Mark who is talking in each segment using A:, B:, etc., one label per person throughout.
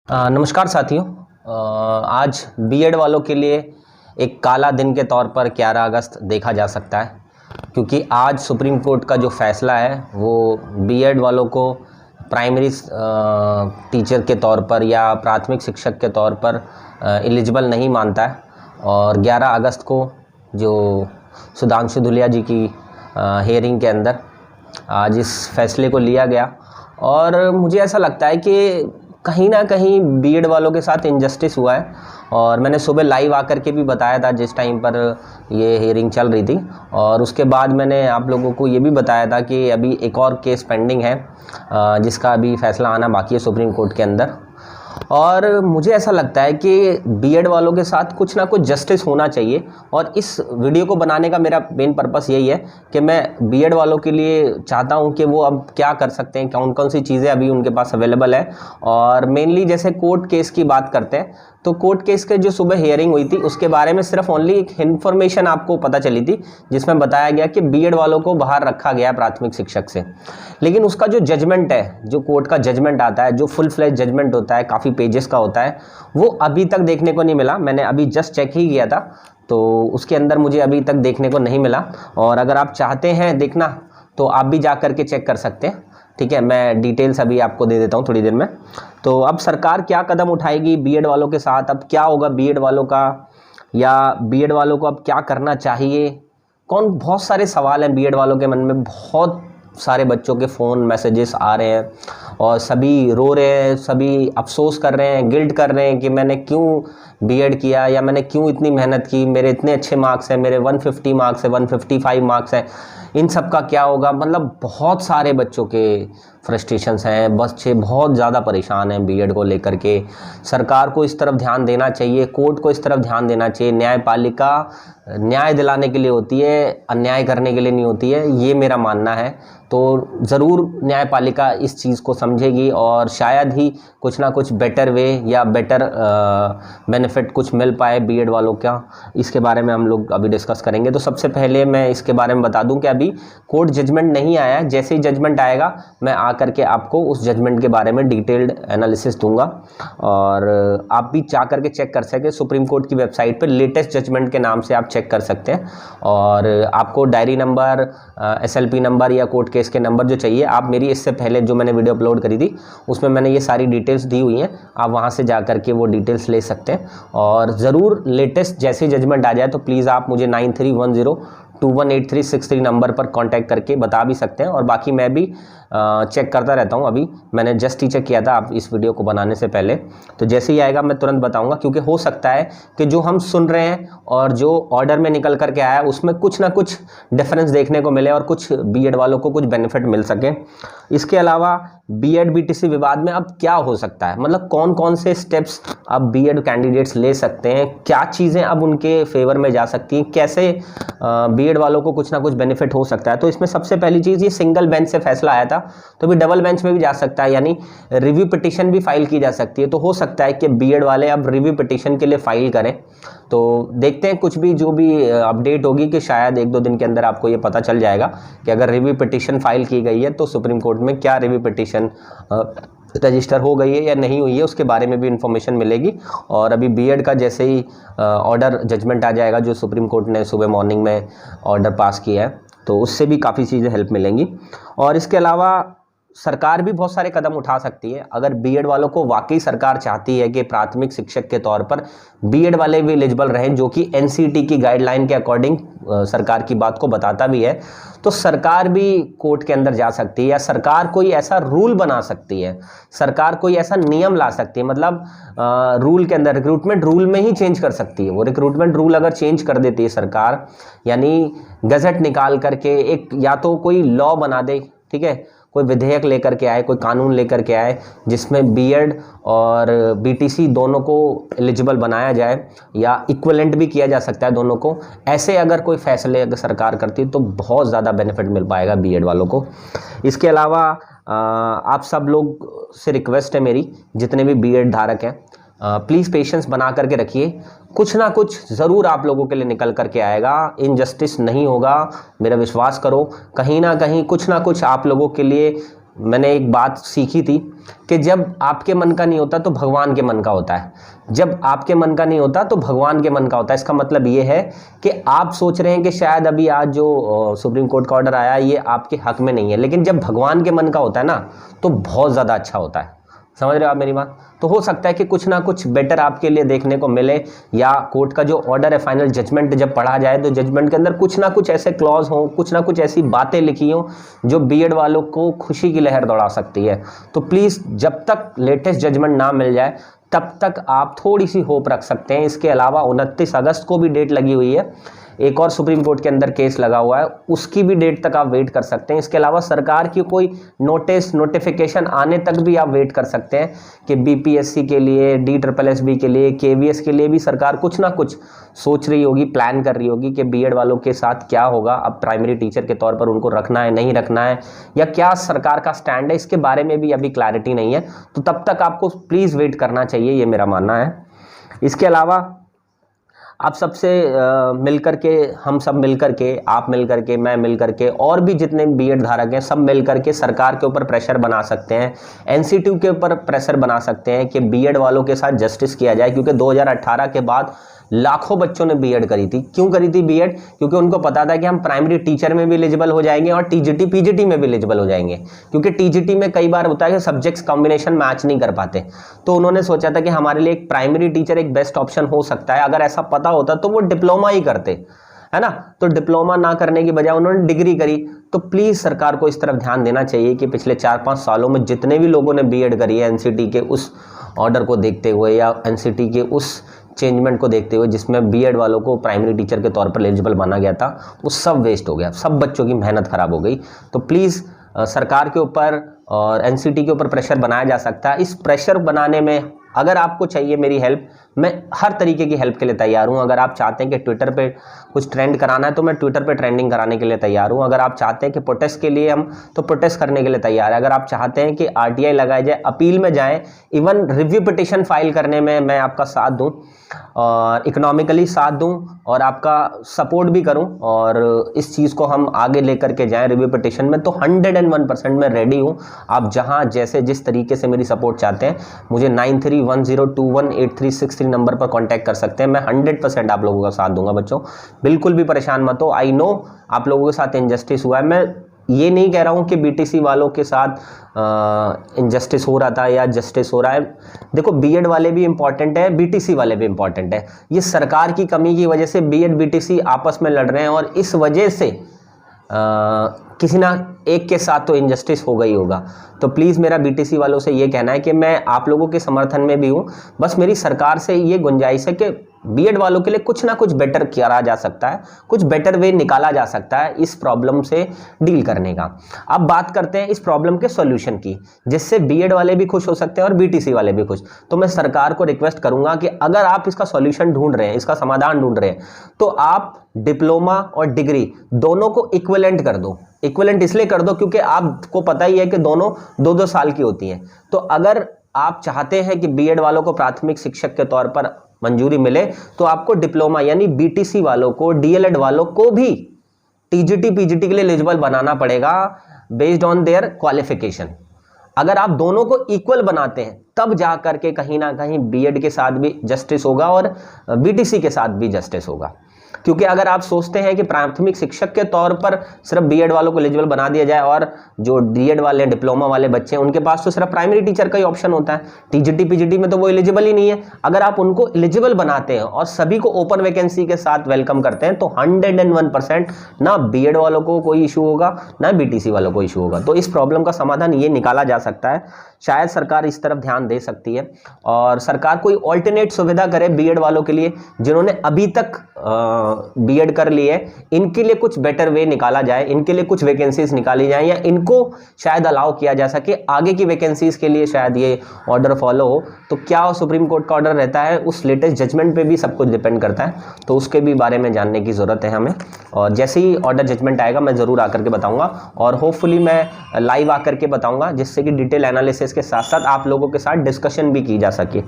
A: नमस्कार साथियों। आज बीएड वालों के लिए एक काला दिन के तौर पर 11 अगस्त देखा जा सकता है, क्योंकि आज सुप्रीम कोर्ट का जो फैसला है वो बीएड वालों को प्राइमरी टीचर के तौर पर या प्राथमिक शिक्षक के तौर पर एलिजिबल नहीं मानता है। और 11 अगस्त को जो सुधांशु धुलिया जी की हेयरिंग के अंदर आज इस फैसले को लिया गया, और मुझे ऐसा लगता है कि कहीं ना कहीं बीएड वालों के साथ इनजस्टिस हुआ है। और मैंने सुबह लाइव आकर के भी बताया था जिस टाइम पर ये हियरिंग चल रही थी, और उसके बाद मैंने आप लोगों को ये भी बताया था कि अभी एक और केस पेंडिंग है जिसका अभी फैसला आना बाकी है सुप्रीम कोर्ट के अंदर। और मुझे ऐसा लगता है कि बीएड वालों के साथ कुछ ना कुछ जस्टिस होना चाहिए, और इस वीडियो को बनाने का मेरा मेन पर्पस यही है कि मैं बीएड वालों के लिए चाहता हूं कि वो अब क्या कर सकते हैं, कौन कौन सी चीज़ें अभी उनके पास अवेलेबल है। और मेनली जैसे कोर्ट केस की बात करते हैं तो कोर्ट केस के जो सुबह हियरिंग हुई थी उसके बारे में सिर्फ ओनली एक इन्फॉर्मेशन आपको पता चली थी, जिसमें बताया गया कि बीएड वालों को बाहर रखा गया है प्राथमिक शिक्षक से। लेकिन उसका जो जजमेंट है, जो कोर्ट का जजमेंट आता है, जो फुल फ्लेज जजमेंट होता है, काफ़ी पेजेस का होता है, वो अभी तक देखने को नहीं मिला। मैंने अभी जस्ट चेक ही किया था तो उसके अंदर मुझे अभी तक देखने को नहीं मिला। और अगर आप चाहते हैं देखना तो आप भी जा करके चेक कर सकते हैं, ठीक है। मैं डिटेल्स अभी आपको दे देता हूँ थोड़ी देर में। तो अब सरकार क्या कदम उठाएगी बीएड वालों के साथ, अब क्या होगा बीएड वालों का, या बीएड वालों को अब क्या करना चाहिए, बहुत सारे सवाल हैं बीएड वालों के मन में। बहुत सारे बच्चों के फ़ोन मैसेजेस आ रहे हैं और सभी रो रहे हैं, सभी अफसोस कर रहे हैं, गिल्ट कर रहे हैं कि मैंने क्यों बीएड किया या मैंने क्यों इतनी मेहनत की, मेरे इतने अच्छे मार्क्स हैं, मेरे 150 मार्क्स हैं, 155 मार्क्स हैं, इन सब का क्या होगा। मतलब बहुत सारे बच्चों के फ्रस्ट्रेशंस हैं, बच्चे बहुत ज़्यादा परेशान हैं बीएड को लेकर के। सरकार को इस तरफ ध्यान देना चाहिए, कोर्ट को इस तरफ ध्यान देना चाहिए। न्यायपालिका न्याय दिलाने के लिए होती है, अन्याय करने के लिए नहीं होती है, ये मेरा मानना है। तो ज़रूर न्यायपालिका इस चीज़ को समझेगी और शायद ही कुछ ना कुछ बेटर वे या बेटर बेनिफिट कुछ मिल पाए बीएड वालों का। इसके बारे में हम लोग अभी डिस्कस करेंगे। तो सबसे पहले मैं इसके बारे में बता दूं कि अभी कोर्ट जजमेंट नहीं आया है। जैसे ही जजमेंट आएगा मैं आकर के आपको उस जजमेंट के बारे में डिटेल्ड एनालिसिस दूंगा, और आप भी जा करके चेक कर सकते हैं। सुप्रीम कोर्ट की वेबसाइट पर लेटेस्ट जजमेंट के नाम से आप चेक कर सकते हैं, और आपको डायरी नंबर, एसएलपी नंबर या कोर्ट केस के नंबर जो चाहिए, आप मेरी इससे पहले जो मैंने वीडियो अपलोड करी थी उसमें मैंने ये सारी डिटेल्स दी हुई हैं, आप वहाँ से जा करके वो डिटेल्स ले सकते हैं। और ज़रूर लेटेस्ट जैसे जजमेंट आ जाए तो प्लीज़ आप मुझे 9310218363 नंबर पर कांटेक्ट करके बता भी सकते हैं। और बाकी मैं भी चेक करता रहता हूं, अभी मैंने जस्ट ही चेक किया था आप इस वीडियो को बनाने से पहले। तो जैसे ही आएगा मैं तुरंत बताऊंगा, क्योंकि हो सकता है कि जो हम सुन रहे हैं और जो ऑर्डर में निकल करके आया है उसमें कुछ ना कुछ डिफरेंस देखने को मिले और कुछ बीएड वालों को कुछ बेनिफिट मिल सके। इसके अलावा बीएड बीटीसी विवाद में अब क्या हो सकता है, मतलब कौन कौन से स्टेप्स अब बीएड कैंडिडेट्स ले सकते हैं, क्या चीज़ें अब उनके फेवर में जा सकती हैं, कैसे बीएड वालों को कुछ ना कुछ बेनिफिट हो सकता है। तो इसमें सबसे पहली चीज़, ये सिंगल बेंच से फैसला आया था तो भी डबल बेंच में भी जा सकता है, यानी रिव्यू पिटीशन भी फाइल की जा सकती है। तो हो सकता है कि बीएड वाले अब रिव्यू पिटीशन के लिए फाइल करें। तो देखते हैं कुछ भी जो भी अपडेट होगी कि शायद 1-2 दिन के अंदर आपको ये पता चल जाएगा कि अगर रिव्यू पिटीशन फाइल की गई है तो सुप्रीम कोर्ट में क्या रिव्यू पिटीशन रजिस्टर हो गई है या नहीं हुई है, उसके बारे में भी इंफॉर्मेशन मिलेगी। और अभी बीएड का जैसे ही ऑर्डर जजमेंट आ जाएगा, जो सुप्रीम कोर्ट ने सुबह मॉर्निंग में ऑर्डर पास किया है, तो उससे भी काफ़ी चीज़ें हेल्प मिलेंगी। और इसके अलावा सरकार भी बहुत सारे कदम उठा सकती है। अगर बीएड वालों को वाकई सरकार चाहती है कि प्राथमिक शिक्षक के तौर पर बीएड वाले भी एलिजिबल रहें, जो कि एनसीईटी की गाइडलाइन के अकॉर्डिंग सरकार की बात को बताता भी है, तो सरकार भी कोर्ट के अंदर जा सकती है, या सरकार कोई ऐसा रूल बना सकती है, सरकार कोई ऐसा नियम ला सकती है। मतलब रूल के अंदर रिक्रूटमेंट रूल में ही चेंज कर सकती है। वो रिक्रूटमेंट रूल अगर चेंज कर देती है सरकार, यानी गजट निकाल करके एक या तो कोई लॉ बना दे, ठीक है, कोई विधेयक लेकर के आए, कोई कानून लेकर के आए जिसमें बीएड और बीटीसी दोनों को एलिजिबल बनाया जाए, या इक्विवेलेंट भी किया जा सकता है दोनों को। ऐसे अगर कोई फैसले अगर सरकार करती है तो बहुत ज़्यादा बेनिफिट मिल पाएगा बीएड वालों को। इसके अलावा आप सब लोग से रिक्वेस्ट है मेरी, जितने भी बीएड धारक हैं, प्लीज़ पेशेंस बना करके रखिए, कुछ ना कुछ ज़रूर आप लोगों के लिए निकल करके आएगा। इनजस्टिस नहीं होगा, मेरा विश्वास करो। कहीं ना कहीं कुछ ना कुछ आप लोगों के लिए मैंने एक बात सीखी थी कि जब आपके मन का नहीं होता तो भगवान के मन का होता है, जब आपके मन का नहीं होता तो भगवान के मन का होता है। इसका मतलब ये है कि आप सोच रहे हैं कि शायद अभी आज जो सुप्रीम कोर्ट का ऑर्डर आया ये आपके हक में नहीं है, लेकिन जब भगवान के मन का होता है ना तो बहुत ज़्यादा अच्छा होता है। समझ रहे हो आप मेरी बात? तो हो सकता है कि कुछ ना कुछ बेटर आपके लिए देखने को मिले, या कोर्ट का जो ऑर्डर है, फाइनल जजमेंट जब पढ़ा जाए तो जजमेंट के अंदर कुछ ना कुछ ऐसे क्लॉज हों, कुछ ना कुछ ऐसी बातें लिखी हों जो बीएड वालों को खुशी की लहर दौड़ा सकती है। तो प्लीज़ जब तक लेटेस्ट जजमेंट ना मिल जाए तब तक आप थोड़ी सी होप रख सकते हैं। इसके अलावा 29 अगस्त को भी डेट लगी हुई है, एक और सुप्रीम कोर्ट के अंदर केस लगा हुआ है, उसकी भी डेट तक आप वेट कर सकते हैं। इसके अलावा सरकार की कोई नोटिफिकेशन आने तक भी आप वेट कर सकते हैं कि बीपीएससी के लिए, DSSB के लिए, केवीएस के लिए भी सरकार कुछ ना कुछ सोच रही होगी, प्लान कर रही होगी कि बीएड वालों के साथ क्या होगा, अब प्राइमरी टीचर के तौर पर उनको रखना है, नहीं रखना है, या क्या सरकार का स्टैंड है, इसके बारे में भी अभी क्लैरिटी नहीं है। तो तब तक आपको प्लीज़ वेट करना चाहिए, ये मेरा मानना है। इसके अलावा आप सबसे मिलकर के, हम सब मिलकर के, आप मिलकर के, मैं मिलकर के, और भी जितने बीएड धारक हैं सब मिलकर के सरकार के ऊपर प्रेशर बना सकते हैं, एनसीटीयू के ऊपर प्रेशर बना सकते हैं कि बीएड वालों के साथ जस्टिस किया जाए। क्योंकि 2018 के बाद लाखों बच्चों ने बीएड करी थी। क्यों करी थी बीएड? क्योंकि उनको पता था कि हम प्राइमरी टीचर में भी एलिजिबल हो जाएंगे और टीजीटी पीजीटी में भी एलिजिबल हो जाएंगे। क्योंकि टीजीटी में कई बार होता है कि सब्जेक्ट्स कॉम्बिनेशन मैच नहीं कर पाते, तो उन्होंने सोचा था कि हमारे लिए एक प्राइमरी टीचर एक बेस्ट ऑप्शन हो सकता है। अगर ऐसा पता होता तो वो डिप्लोमा ही करते, है ना। तो डिप्लोमा ना करने की बजाय उन्होंने डिग्री करी। तो प्लीज़ सरकार को इस तरफ ध्यान देना चाहिए कि पिछले 4-5 सालों में जितने भी लोगों ने बीएड करी है, एनसीटी के उस ऑर्डर को देखते हुए या एनसीटी के उस चेंजमेंट को देखते हुए जिसमें बीएड वालों को प्राइमरी टीचर के तौर पर एलिजिबल माना गया था, वो सब वेस्ट हो गया, सब बच्चों की मेहनत खराब हो गई। तो प्लीज़ सरकार के ऊपर और एनसीटी के ऊपर प्रेशर बनाया जा सकता है। इस प्रेशर बनाने में अगर आपको चाहिए मेरी हेल्प, मैं हर तरीके की हेल्प के लिए तैयार हूं। अगर आप चाहते हैं कि ट्विटर पे कुछ ट्रेंड कराना है तो मैं ट्विटर पे ट्रेंडिंग कराने के लिए तैयार हूं। अगर आप चाहते हैं कि प्रोटेस्ट के लिए हम, तो प्रोटेस्ट करने के लिए तैयार है। अगर आप चाहते हैं कि आरटीआई लगाया जाए, अपील में जाएं, इवन रिव्यू पिटिशन फाइल करने में मैं आपका साथ दूं और इकोनॉमिकली साथ दूं और आपका सपोर्ट भी करूं, और इस चीज़ को हम आगे लेकर के जाएं रिव्यू पिटिशन में, तो 101% मैं रेडी हूं। आप जहां जैसे जिस तरीके से मेरी सपोर्ट चाहते हैं, मुझे 9310218363 नंबर पर कांटेक्ट कर सकते हैं। मैं 100% आप लोगों का साथ दूंगा बच्चों, बिल्कुल भी परेशान मत हो। आई नो आप लोगों के साथ इनजस्टिस हुआ है। मैं ये नहीं कह रहा हूँ कि बीटीसी वालों के साथ इनजस्टिस हो रहा था या जस्टिस हो रहा है। देखो, बीएड वाले भी इंपॉर्टेंट है, बीटीसी वाले भी इंपॉर्टेंट है। ये सरकार की कमी की वजह से बीएड बीटीसी आपस में लड़ रहे हैं और इस वजह से किसी ना एक के साथ तो इनजस्टिस होगा ही होगा। तो प्लीज़ मेरा बीटीसी वालों से ये कहना है कि मैं आप लोगों के समर्थन में भी हूँ। बस मेरी सरकार से ये गुंजाइश है कि बीएड वालों के लिए कुछ ना कुछ बेटर किया जा सकता है, कुछ बेटर वे निकाला जा सकता है इस प्रॉब्लम से डील करने का। अब बात करते हैं इस प्रॉब्लम के सॉल्यूशन की, जिससे बीएड वाले भी खुश हो सकते हैं और बीटीसी वाले भी खुश। तो मैं सरकार को रिक्वेस्ट करूंगा कि अगर आप इसका सॉल्यूशन ढूंढ रहे हैं, इसका समाधान ढूंढ रहे हैं, तो आप डिप्लोमा और डिग्री दोनों को इक्विवेलेंट कर दो। इक्विवेलेंट इसलिए कर दो क्योंकि आपको पता ही है कि दोनों 2-2 साल की होती हैं। तो अगर आप चाहते हैं कि बीएड वालों को प्राथमिक शिक्षक के तौर पर मंजूरी मिले, तो आपको डिप्लोमा यानी बीटीसी वालों को, डीएलएड वालों को भी टीजीटी पीजीटी के लिए एलिजिबल बनाना पड़ेगा बेस्ड ऑन देयर क्वालिफिकेशन। अगर आप दोनों को इक्वल बनाते हैं तब जा करके कहीं ना कहीं बीएड के साथ भी जस्टिस होगा और बीटीसी के साथ भी जस्टिस होगा। क्योंकि अगर आप सोचते हैं कि प्राथमिक शिक्षक के तौर पर सिर्फ बीएड वालों को एलिजिबल बना दिया जाए और जो डीएड वाले, डिप्लोमा वाले बच्चे हैं, उनके पास तो सिर्फ प्राइमरी टीचर का ही ऑप्शन होता है, टीजीटी पीजीटी में तो वो एलिजिबल ही नहीं है। अगर आप उनको एलिजिबल बनाते हैं और सभी को ओपन वैकेंसी के साथ वेलकम करते हैं, तो 101% ना बीएड वालों को कोई इशू होगा, ना बीटीसी वालों को इशू होगा। तो इस प्रॉब्लम का समाधान ये निकाला जा सकता है। शायद सरकार इस तरफ ध्यान दे सकती है और सरकार कोई ऑल्टरनेट सुविधा करे बीएड वालों के लिए, जिन्होंने अभी तक बीएड कर ली है, इनके लिए कुछ बेटर वे निकाला जाए, इनके लिए कुछ वैकेंसीज निकाली जाए, या इनको शायद अलाउ किया जा सके आगे की वैकेंसीज के लिए शायद ये ऑर्डर फॉलो हो। तो क्या सुप्रीम कोर्ट का ऑर्डर रहता है, उस लेटेस्ट जजमेंट पे भी सब कुछ डिपेंड करता है। तो उसके भी बारे में जानने की ज़रूरत है हमें, और जैसे ही ऑर्डर जजमेंट आएगा मैं ज़रूर आकर के बताऊँगा, और होपफुली मैं लाइव आकर के बताऊँगा, जिससे कि डिटेल एनालिसिस के साथ साथ आप लोगों के साथ डिस्कशन भी की जा सके।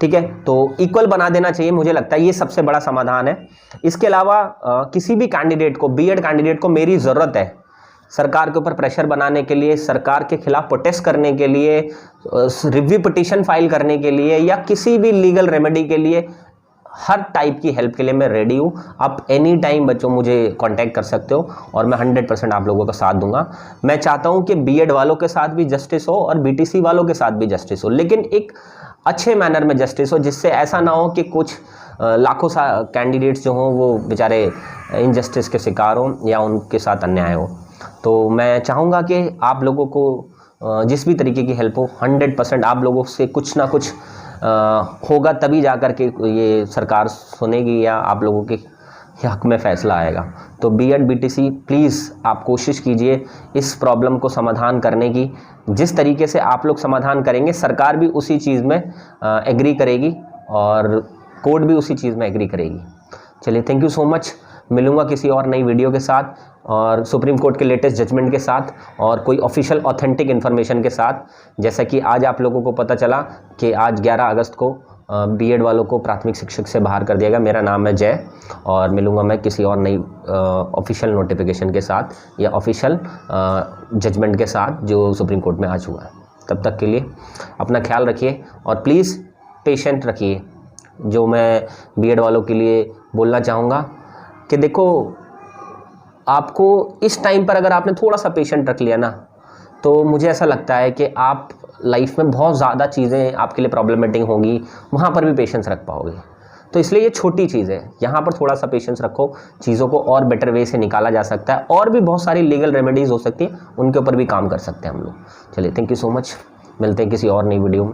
A: ठीक है, तो इक्वल बना देना चाहिए, मुझे लगता है ये सबसे बड़ा समाधान है। इसके अलावा किसी भी कैंडिडेट को, बीएड कैंडिडेट को मेरी ज़रूरत है, सरकार के ऊपर प्रेशर बनाने के लिए, सरकार के खिलाफ प्रोटेस्ट करने के लिए, रिव्यू पिटीशन फाइल करने के लिए या किसी भी लीगल रेमेडी के लिए, हर टाइप की हेल्प के लिए मैं रेडी हूँ। आप एनी टाइम बच्चों मुझे कांटेक्ट कर सकते हो और मैं 100% आप लोगों का साथ दूंगा। मैं चाहता हूँ कि बीएड वालों के साथ भी जस्टिस हो और बीटीसी वालों के साथ भी जस्टिस हो, लेकिन एक अच्छे मैनर में जस्टिस हो, जिससे ऐसा ना हो कि कुछ लाखों कैंडिडेट्स जो हों वो बेचारे इनजस्टिस के शिकार हों या उनके साथ अन्याय हो। तो मैं चाहूँगा कि आप लोगों को जिस भी तरीके की हेल्प हो, 100% आप लोगों से कुछ ना कुछ होगा, तभी जाकर के ये सरकार सुनेगी या आप लोगों के हक में फैसला आएगा। तो बीएड बीटीसी प्लीज़ आप कोशिश कीजिए इस प्रॉब्लम को समाधान करने की। जिस तरीके से आप लोग समाधान करेंगे, सरकार भी उसी चीज़ में एग्री करेगी और कोर्ट भी उसी चीज़ में एग्री करेगी। चलिए, थैंक यू सो मच। मिलूंगा किसी और नई वीडियो के साथ और सुप्रीम कोर्ट के लेटेस्ट जजमेंट के साथ और कोई ऑफिशियल ऑथेंटिक इन्फॉर्मेशन के साथ। जैसा कि आज आप लोगों को पता चला कि आज 11 अगस्त को बीएड वालों को प्राथमिक शिक्षक से बाहर कर दिया गया। मेरा नाम है जय और मिलूंगा मैं किसी और नई ऑफिशियल नोटिफिकेशन के साथ या ऑफिशियल जजमेंट के साथ जो सुप्रीम कोर्ट में आ चुका है। तब तक के लिए अपना ख्याल रखिए और प्लीज़ पेशेंट रखिए। जो मैं बीएड वालों के लिए बोलना चाहूँगा कि देखो, आपको इस टाइम पर अगर आपने थोड़ा सा पेशेंट रख लिया ना, तो मुझे ऐसा लगता है कि आप लाइफ में बहुत ज़्यादा चीज़ें आपके लिए प्रॉब्लमेटिक होंगी, वहाँ पर भी पेशेंस रख पाओगे। तो इसलिए ये छोटी चीज़ है, यहाँ पर थोड़ा सा पेशेंस रखो, चीज़ों को और बेटर वे से निकाला जा सकता है और भी बहुत सारी लीगल रेमेडीज़ हो सकती हैं, उनके ऊपर भी काम कर सकते हैं हम लोग। चलिए, थैंक यू सो मच। मिलते हैं किसी और नई वीडियो में।